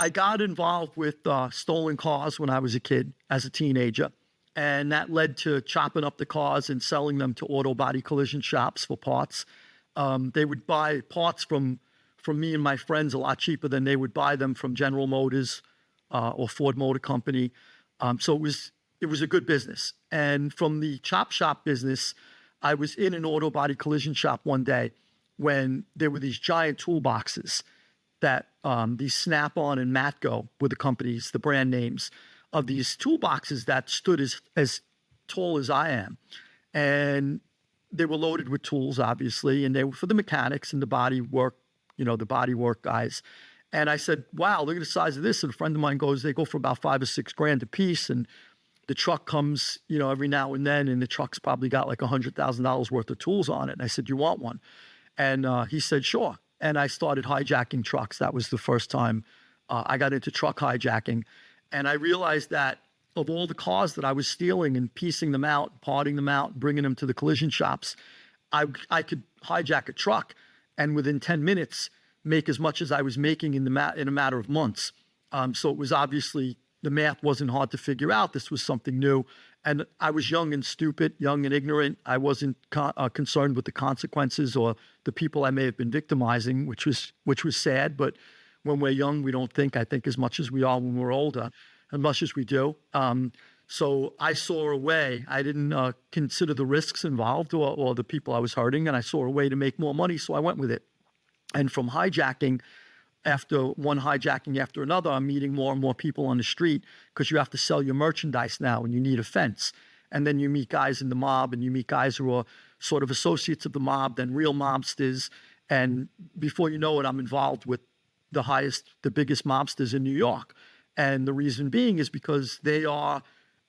I got involved with stolen cars when I was a kid, as a teenager. And that led to chopping up the cars and selling them to auto body collision shops for parts. They would buy parts from me and my friends a lot cheaper than they would buy them from General Motors or Ford Motor Company. So it was a good business. And from the chop shop business, I was in an auto body collision shop one day when there were these giant toolboxes that these Snap-on and Matco were the companies, the brand names of these toolboxes that stood as tall as I am. And they were loaded with tools, obviously, and they were for the mechanics and the body work, the body work guys. And I said, wow, look at the size of this. And a friend of mine goes, they go for about $5 or $6 grand a piece. And the truck comes, every now and then, and the truck's probably got like $100,000 worth of tools on it. And I said, you want one? And he said, sure. And I started hijacking trucks. That was the first time I got into truck hijacking. And I realized that of all the cars that I was stealing and piecing them out, parting them out, bringing them to the collision shops, I could hijack a truck and within 10 minutes make as much as I was making in a matter of months. So it was obviously, the math wasn't hard to figure out. This was something new. And I was young and stupid, young and ignorant. I wasn't concerned with the consequences or the people I may have been victimizing, which was sad. But when we're young, we don't think, I think, as much as we are when we're older, as much as we do. So I saw a way. I didn't consider the risks involved or the people I was hurting, and I saw a way to make more money, so I went with it. And from hijacking, after one hijacking after another, I'm meeting more and more people on the street because you have to sell your merchandise now and you need a fence. And then you meet guys in the mob and you meet guys who are sort of associates of the mob, then real mobsters. And before you know it, I'm involved with the biggest mobsters in New York. And the reason being is because they are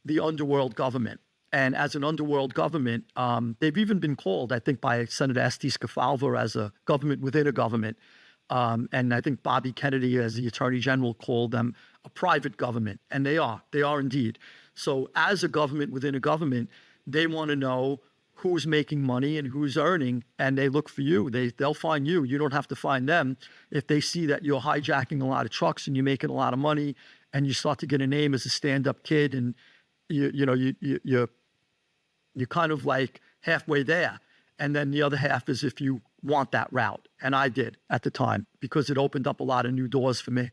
the underworld government. And as an underworld government, they've even been called, I think, by Senator Estes Kefauver as a government within a government. And I think Bobby Kennedy, as the Attorney General, called them a private government. And they are indeed. So as a government within a government, they want to know who's making money and who's earning, and they look for you. They'll find you. You don't have to find them. If they see that you're hijacking a lot of trucks and you're making a lot of money and you start to get a name as a stand-up kid and you're kind of like halfway there. And then the other half is if you want that route. And I did at the time because it opened up a lot of new doors for me.